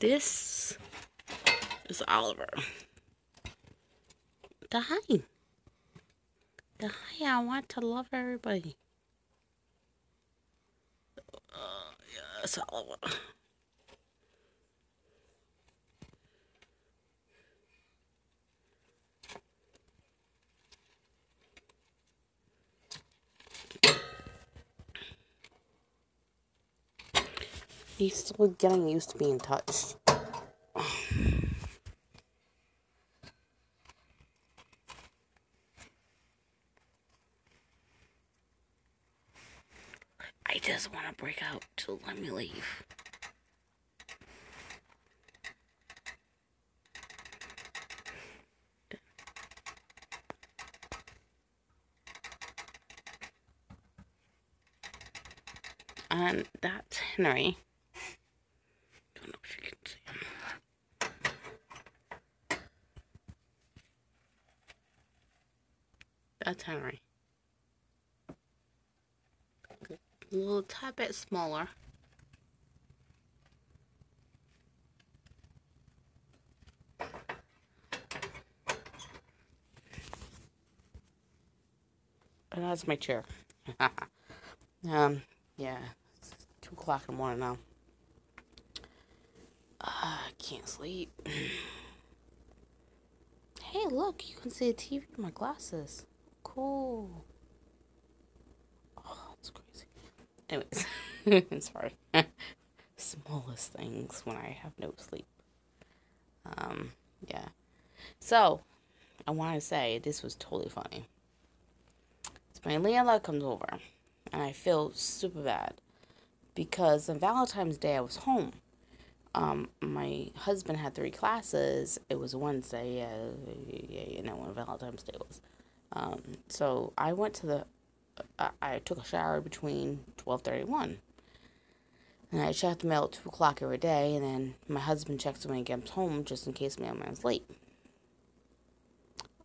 This is Oliver. The hi. The hi, I want to love everybody. Yes, Oliver. He's still getting used to being touched. I just want to break out to let me leave. And that's Henry. Don't know if you can see him. That's Henry. A little tad bit smaller. And that's my chair. Yeah. It's 2 o'clock in the morning now. I can't sleep. Hey, look, you can see a TV in my glasses. Cool. Oh, that's crazy. Anyways, sorry. Smallest things when I have no sleep. Yeah. So, I want to say this was totally funny. So my landlord comes over, and I feel super bad because on Valentine's Day I was home. My husband had 3 classes. It was a Wednesday. You know when Valentine's Day was. So I went to the. I took a shower between 12:31, and I checked the mail at 2 o'clock every day. And then my husband checks when he gets home, just in case mailman's late.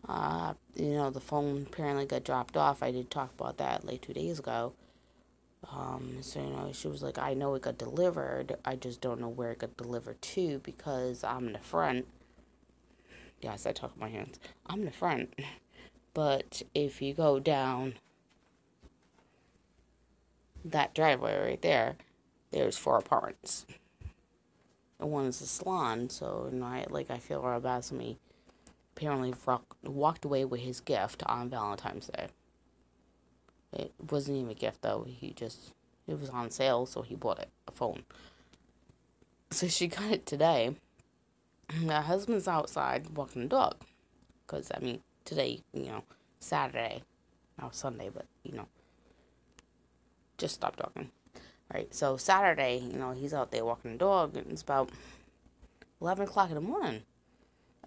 The phone apparently got dropped off. I did talk about that like 2 days ago. So, she was like, I know it got delivered. I just don't know where it got delivered to because I'm in the front. Yes, I talk with my hands. I'm in the front. But if you go down that driveway right there, there's 4 apartments. And one is a salon, so, I feel real bad. Somebody apparently walked away with his gift on Valentine's Day. It wasn't even a gift, though. It was on sale, so he bought it, a phone. So she got it today. My husband's outside walking the dog. Because, today, Saturday. Now Sunday, but, just stop talking. Right, so Saturday, he's out there walking the dog, and it's about 11 o'clock in the morning.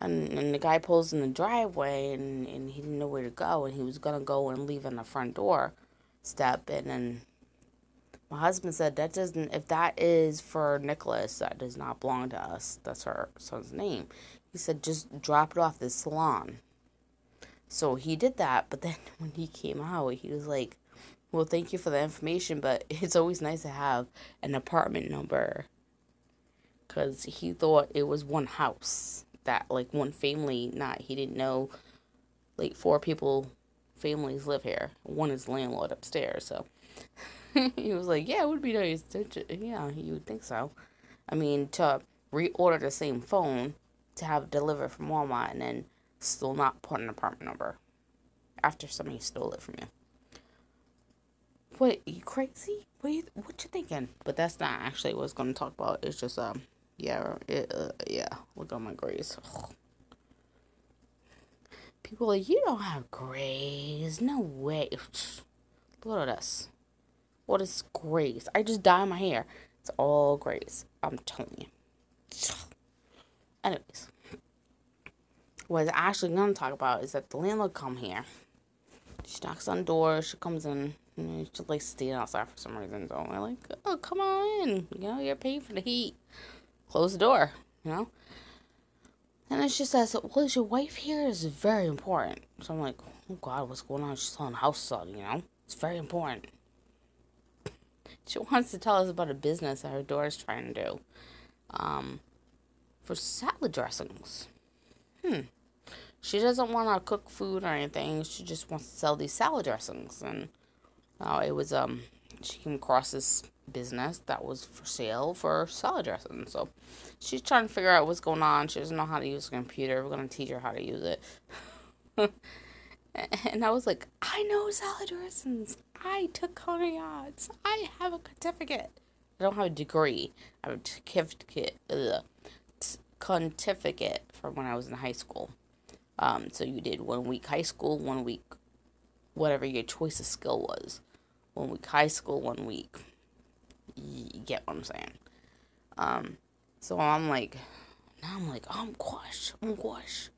And the guy pulls in the driveway, and he didn't know where to go, and he was going to go and leave on the front door step, and then my husband said, if that is for Nicholas, that does not belong to us. That's our son's name. He said, just drop it off the salon. So he did that, but then when he came out, he was like, well, thank you for the information, but it's always nice to have an apartment number. Because he thought it was one house. That, one family, he didn't know, 4 families live here. One is landlord upstairs, so. He was like, yeah, it would be nice. Yeah, you would think so. To reorder the same phone, to have it delivered from Walmart, and then still not put an apartment number. After somebody stole it from you. What, you crazy? What you thinking? But that's not actually what I was going to talk about. It's just, yeah, look at my grades. Ugh. People are like, you don't have grades. No way. Look at this. What is grays? I just dye my hair. It's all grays. I'm telling you. Anyways. What I was actually going to talk about is that the landlord come here. She knocks on the door. She comes in. And she's staying outside for some reason. So I'm like, oh, come on in. You're paying for the heat. Close the door. And then she says, well, is your wife here? Is very important. So I'm like, oh, God, what's going on? She's selling a house, It's very important. She wants to tell us about a business that her daughter's trying to do. for salad dressings. She doesn't want to cook food or anything. She just wants to sell these salad dressings. And it was she came across this business that was for sale for salad dressing. So she's trying to figure out what's going on. She doesn't know how to use a computer. We're going to teach her how to use it. And I was like, I know salad dressings. I took culinary arts. I have a certificate. I don't have a degree. I have a certificate from when I was in high school. So you did 1 week high school, 1 week whatever your choice of skill was. 1 week high school, 1 week. You get what I'm saying? So I'm like, oh gosh.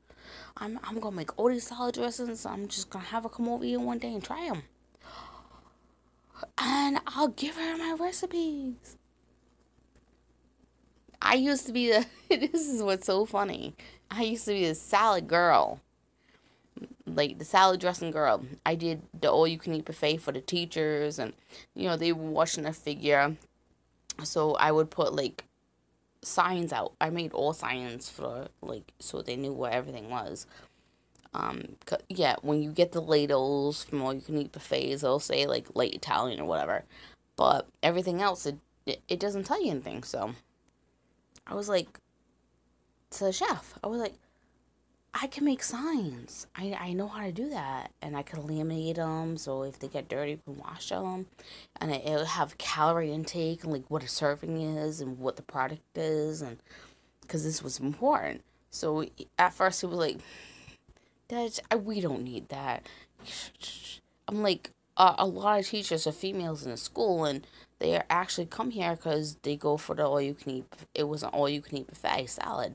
I'm gonna make all these salad dressings. I'm just gonna have her come over here one day and try them. And I'll give her my recipes. I used to be this is what's so funny. I used to be the salad girl. Like the salad dressing girl. I did the all-you-can-eat buffet for the teachers, and they were washing their figure. So I would put like signs out. I made all signs for so they knew where everything was. When you get the ladles from all-you-can-eat buffets, they'll say like late Italian or whatever. But everything else, it doesn't tell you anything. So I was like to the chef, I was like, I can make signs. I know how to do that. And I can laminate them, so if they get dirty, you can wash them. And it'll have calorie intake and like what a serving is and what the product is, and because this was important. So at first he was like, we don't need that. I'm like, a lot of teachers are females in the school, and they actually come here because they go for the all-you-can-eat. It was an all-you-can-eat buffet salad,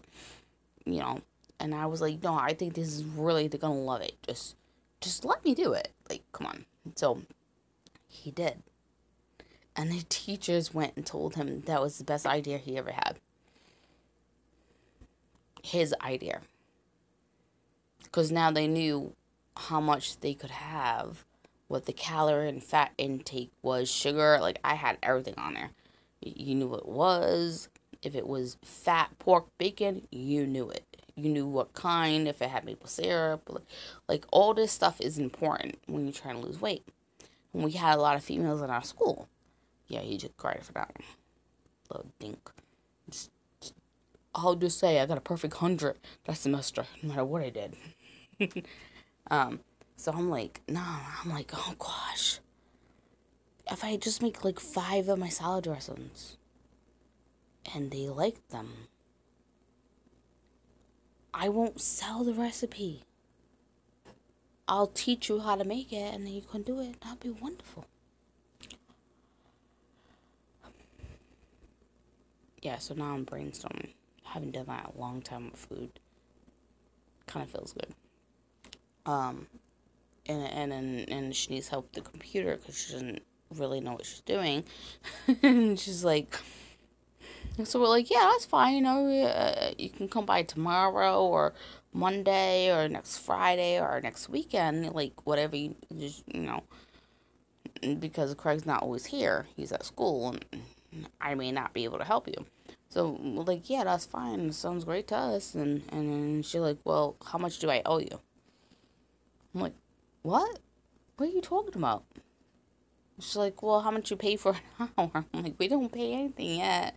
And I was like, no, I think this is really, they're gonna love it. Just let me do it. Like, come on. So he did. And the teachers went and told him that was the best idea he ever had. His idea. Because now they knew how much they could have, what the calorie and fat intake was, sugar. Like, I had everything on there. You knew what it was. If it was fat, pork, bacon, you knew it. You knew what kind, if it had maple syrup. Like, all this stuff is important when you're trying to lose weight. And we had a lot of females in our school. Yeah, he took credit for that one. Little dink. I'll just say I got a perfect 100 that semester, no matter what I did. So I'm like, oh gosh. If I just make like 5 of my salad dressings, and they like them, I won't sell the recipe. I'll teach you how to make it, and then you can do it. That'd be wonderful. Yeah, so now I'm brainstorming. I haven't done that in a long time with food. Kind of feels good. And she needs help with the computer because she doesn't really know what she's doing. And she's like, so we're like, yeah, that's fine. You can come by tomorrow or Monday or next Friday or next weekend, like whatever you just, because Craig's not always here. He's at school, and I may not be able to help you. So we're like, yeah, that's fine. It sounds great to us. And then she's like, well, how much do I owe you? I'm like, what? What are you talking about? She's like, well, how much you pay for an hour? I'm like, we don't pay anything yet.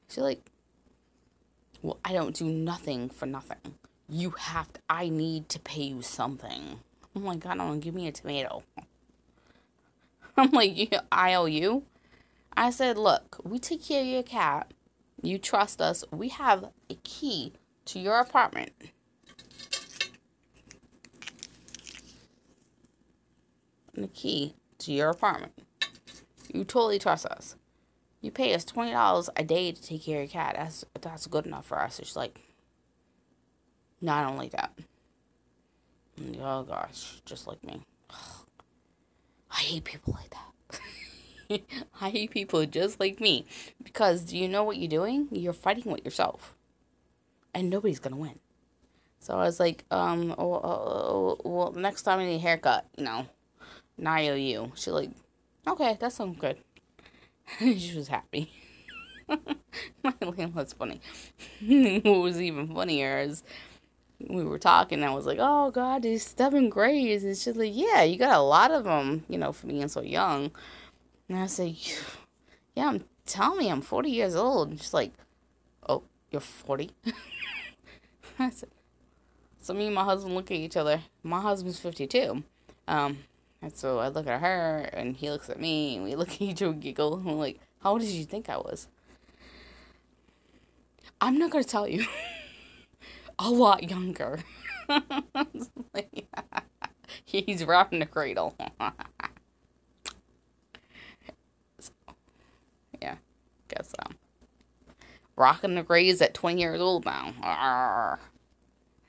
She's like, well, I don't do nothing for nothing. I need to pay you something. I'm like, I don't know, give me a tomato. I'm like, yeah, I owe you? I said, look, we take care of your cat. You trust us. We have a key to your apartment. And the key to your apartment. You totally trust us. You pay us $20 a day to take care of your cat. That's good enough for us. It's like, no, I don't like that. Oh gosh, just like me. I hate people like that. I hate people just like me. Because do you know what you're doing? You're fighting with yourself. And nobody's gonna win. So I was like, well, next time I need a haircut, now I owe you. She's like, okay, that sounds good. She was happy. My landlord's funny. What was even funnier is we were talking, and I was like, oh God, these stubborn grays. And she's like, yeah, you got a lot of them, for being so young. And I said, yeah, tell me I'm 40 years old. And she's like, oh, you're 40? I said, so me and my husband look at each other. My husband's 52. And so I look at her, and he looks at me, and we look at each other and giggle. And we're like, how old did you think I was? I'm not going to tell you. A lot younger. Like, he's rocking the cradle. So, yeah, guess so. Rocking the grays at 20 years old now. Arr.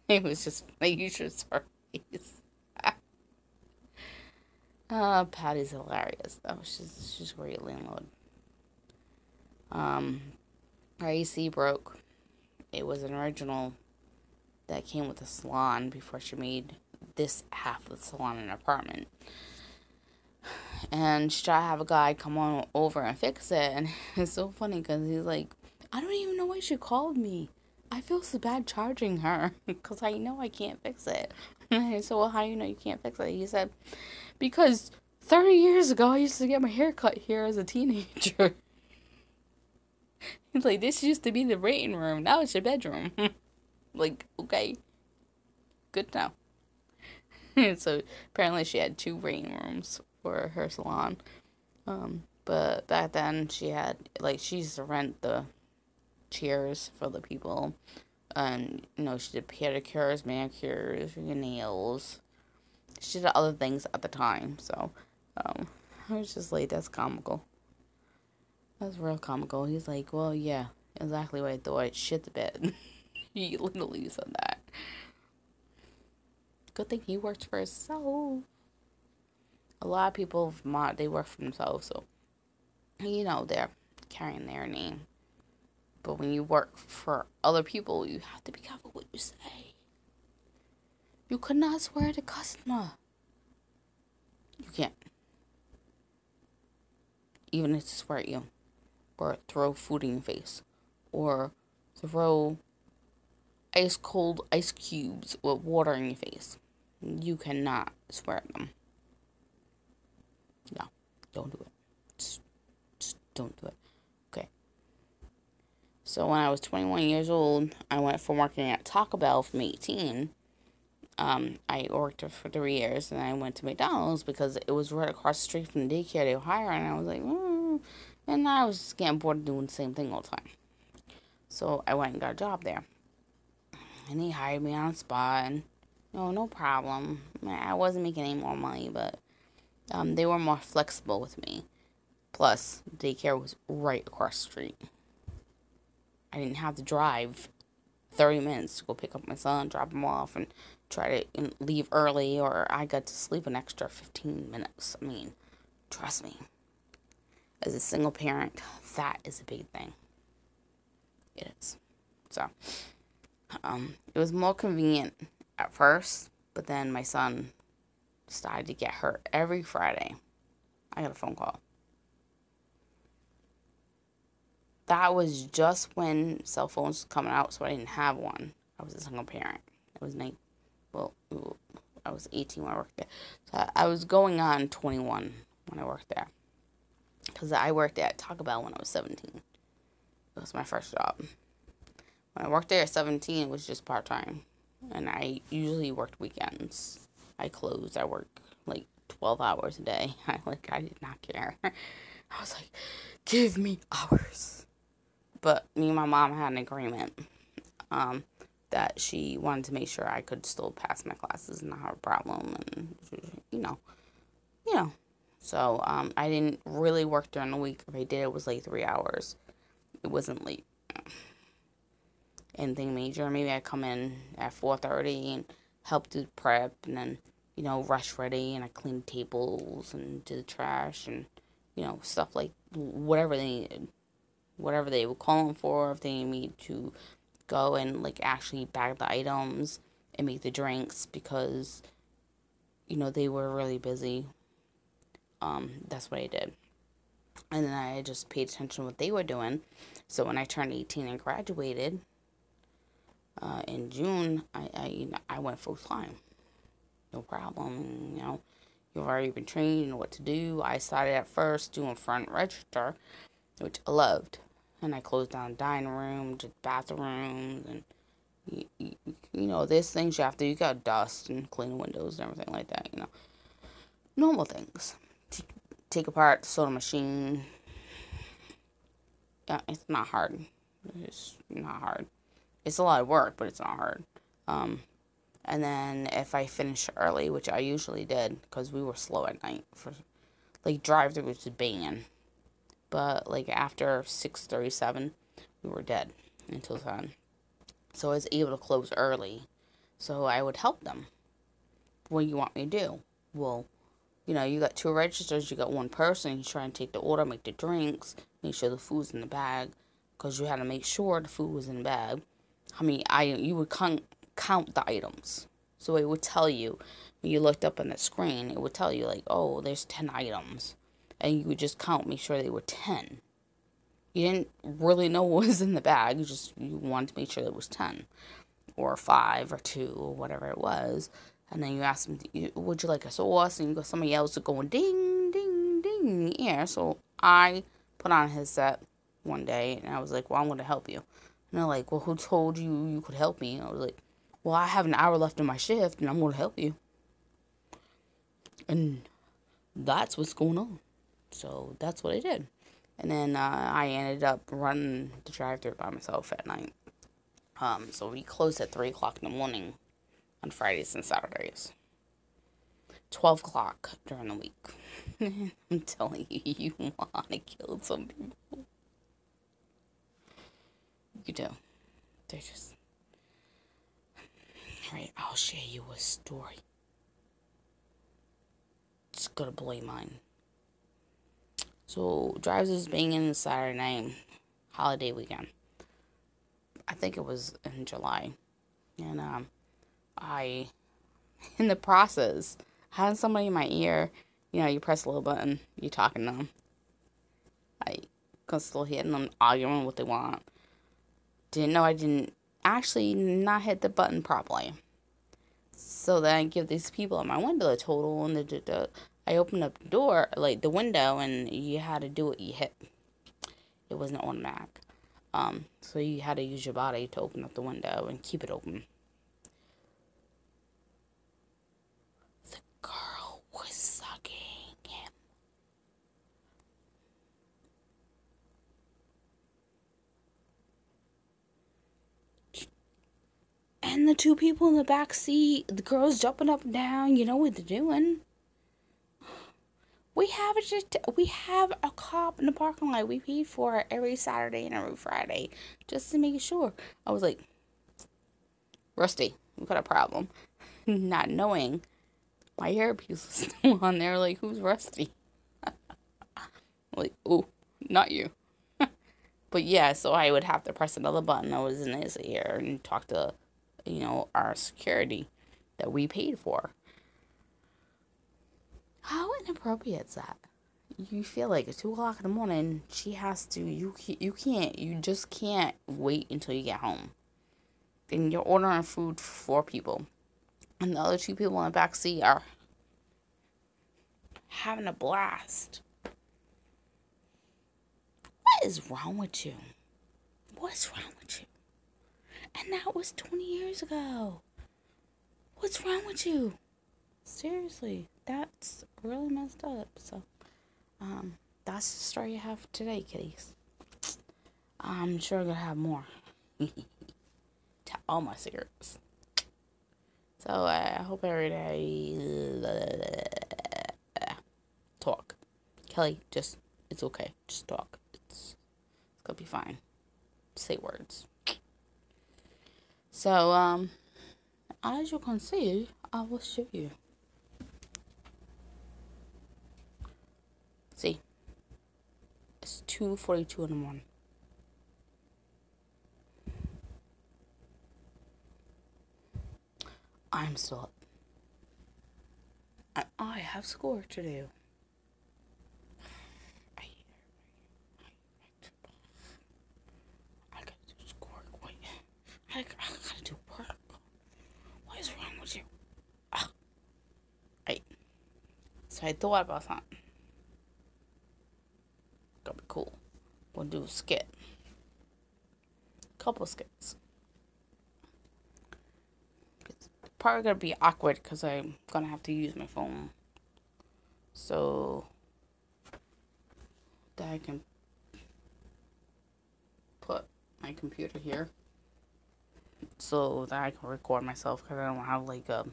It was just, you should start face. Patty's hilarious though. She's a great landlord. Our AC broke. It was an original that came with a salon before she made this half of the salon an apartment. And she tried to have a guy come on over and fix it. And it's so funny because he's like, I don't even know why she called me. I feel so bad charging her because I know I can't fix it. And I said, well, how do you know you can't fix it? He said, because 30 years ago, I used to get my hair cut here as a teenager. He's like, this used to be the waiting room. Now it's your bedroom. Like, okay. Good to know. So, apparently she had 2 waiting rooms for her salon. But back then, she used to rent the chairs for the people. And, she did pedicures, manicures, nails. She did other things at the time. So, I was just like, that's comical. That's real comical. He's like, well, yeah, exactly what I thought. Shit the bed. He literally said that. Good thing he works for himself. A lot of people, they work for themselves, so, they're carrying their name. But when you work for other people, you have to be careful what you say. You could not swear at a customer. You can't. Even if they swear at you. Or throw food in your face. Or throw ice cold ice cubes with water in your face. You cannot swear at them. No, don't do it. Just don't do it. Okay. So when I was 21 years old, I went from working at Taco Bell from 18. I worked for 3 years, and I went to McDonald's because it was right across the street from the daycare they were hiring, and I was like, and I was just getting bored of doing the same thing all the time. So I went and got a job there. And he hired me on the spot, and, no problem. I wasn't making any more money, but they were more flexible with me. Plus, daycare was right across the street. I didn't have to drive 30 minutes to go pick up my son, drop him off, and try to leave early, or I got to sleep an extra 15 minutes. I mean, trust me. As a single parent, that is a big thing. It is. So, it was more convenient at first, but then my son started to get hurt every Friday. I got a phone call. That was just when cell phones were coming out, so I didn't have one. I was a single parent. I was I was 18 when I worked there. So I was going on 21 when I worked there. Because I worked at Taco Bell when I was 17. That was my first job. When I worked there at 17, it was just part-time. And I usually worked weekends. I worked like 12 hours a day. I did not care. I was like, give me hours. But me and my mom had an agreement that she wanted to make sure I could still pass my classes and not have a problem. And, So, I didn't really work during the week. If I did, it was like 3 hours. It wasn't late. Anything major. Maybe I come in at 4:30 and help do prep, and then, rush ready, and I clean tables and do the trash and, stuff like whatever they needed. Whatever they were calling for, if they needed me to go and, actually bag the items and make the drinks because, they were really busy. That's what I did. And then I just paid attention to what they were doing. So when I turned 18 and graduated in June, I went full time. No problem. You've already been trained, you know what to do. I started at first doing front register, which I loved. And I closed down dining room, just bathrooms, and there's things you have to do. You got dust and clean the windows and everything like that, Normal things. Take apart the soda machine. Yeah, it's not hard. It's not hard. It's a lot of work, but it's not hard. And then if I finish early, which I usually did, because we were slow at night, for like drive-through was just banging. But like after 6:37, we were dead until then. So I was able to close early. So I would help them. What do you want me to do? Well, you got 2 registers, you got 1 person, you try and take the order, make the drinks, make sure the food's in the bag, because you had to make sure the food was in the bag. You would count the items. So it would tell you, when you looked up on the screen, it would tell you, like, oh, there's 10 items. And you would just count, make sure they were 10. You didn't really know what was in the bag, you wanted to make sure it was 10. Or 5 or 2 or whatever it was. And then you ask them, would you like a sauce? And you got somebody else going ding, ding, ding in the air. So I put on his set one day and I was like, well, I'm going to help you. And they're like, well, who told you could help me? And I was like, well, I have an hour left in my shift and I'm going to help you. And that's what's going on. So that's what I did. And then I ended up running the drive-thru by myself at night. So we closed at 3 o'clock in the morning on Fridays and Saturdays. 12 o'clock during the week. I'm telling you, you want to kill some people. You do. They're just... Alright, I'll share you a story. It's gonna blow your mind. So, drives was banging Saturday night, holiday weekend. I think it was in July. And, I, in the process, had somebody in my ear. You press a little button, you're talking to them. I can still hear them arguing what they want. Didn't know I didn't actually not hit the button properly. So then I give these people at my window a total, and I opened up the door, like the window, and you had to do what you hit. It wasn't automatic. So you had to use your body to open up the window and keep it open. The girl was sucking him. And the 2 people in the back seat, the girl's jumping up and down. You know what they're doing. We have a cop in the parking lot. We paid for it every Saturday and every Friday just to make sure. I was like, Rusty, we got a problem. Not knowing my hairpiece was still on there. Like, who's Rusty? Like, oh, not you. But yeah, so I would have to press another button that was in his ear and talk to, our security that we paid for. How inappropriate is that? You feel like at 2 o'clock in the morning, she has to, you just can't wait until you get home. And you're ordering food for 4 people. And the other 2 people in the back seat are having a blast. What is wrong with you? What's wrong with you? And that was 20 years ago. What's wrong with you? Seriously, that's really messed up. So, that's the story I have today, kitties. I'm sure I'm gonna have more. To all my secrets. So, I hope everybody talk. Kelly, it's okay. Just talk. It's gonna be fine. Say words. So, as you can see, I will show you. See, it's 2:42 in the morning. I'm still up. And I have schoolwork to do. So I thought about something. Gonna be cool. We'll do a skit. Couple skits. It's probably gonna be awkward because I'm gonna have to use my phone. So that I can put my computer here so that I can record myself because I don't have like a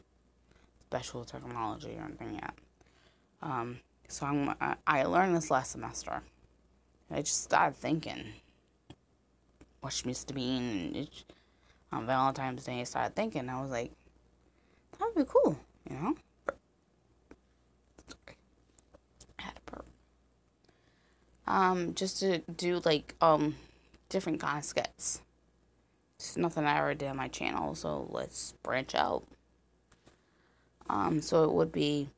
special technology or anything yet. So I learned this last semester. I just started thinking what Schmitz to mean. On Valentine's Day, I started thinking. I was like, that would be cool, you know? Sorry. I had a burp. Just to do like different kind of skits. It's nothing I ever did on my channel, so let's branch out. So it would be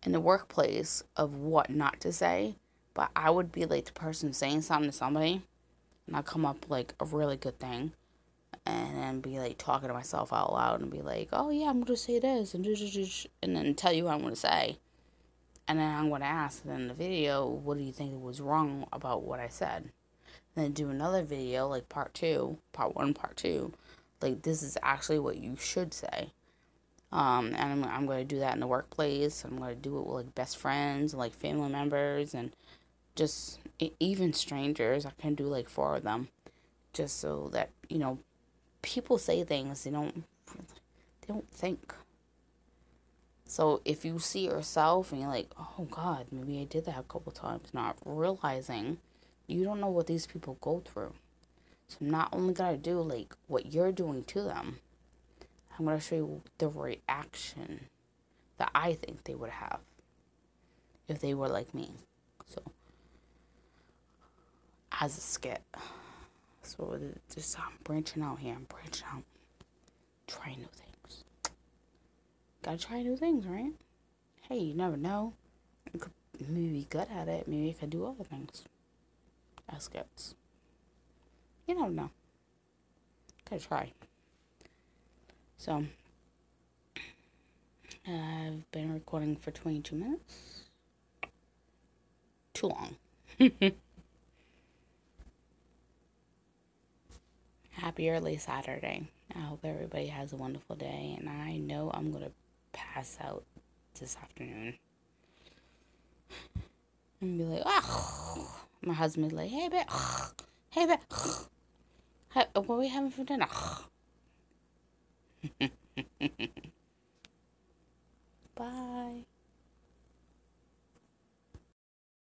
in the workplace of what not to say, but I would be like the person saying something to somebody, and I'll come up like a really good thing, and then be like talking to myself out loud and be like, oh yeah, I'm gonna say this, and then tell you what I'm gonna say, and then I'm gonna ask in the video, what do you think was wrong about what I said? And then do another video like part 1, part 2, like this is actually what you should say. And I'm going to do that in the workplace. I'm going to do it with like best friends and like family members and just even strangers. I can do like 4 of them just so that, you know, people say things they don't think. So if you see yourself and you're like, oh God, maybe I did that a couple times, not realizing you don't know what these people go through. So I'm not only going to do like what you're doing to them, I'm going to show you the reaction that I think they would have if they were like me. So, as a skit. So, just I'm branching out here. I'm branching out. Trying new things. Gotta try new things, right? Hey, you never know. I could maybe be good at it. Maybe I could do other things as skits. You never know. Gotta try. So, I've been recording for 22 minutes. Too long. Happy early Saturday. I hope everybody has a wonderful day, and I know I'm going to pass out this afternoon. And be like, ah. My husband's like, hey, babe. Hey, babe. What are we having for dinner? Bye.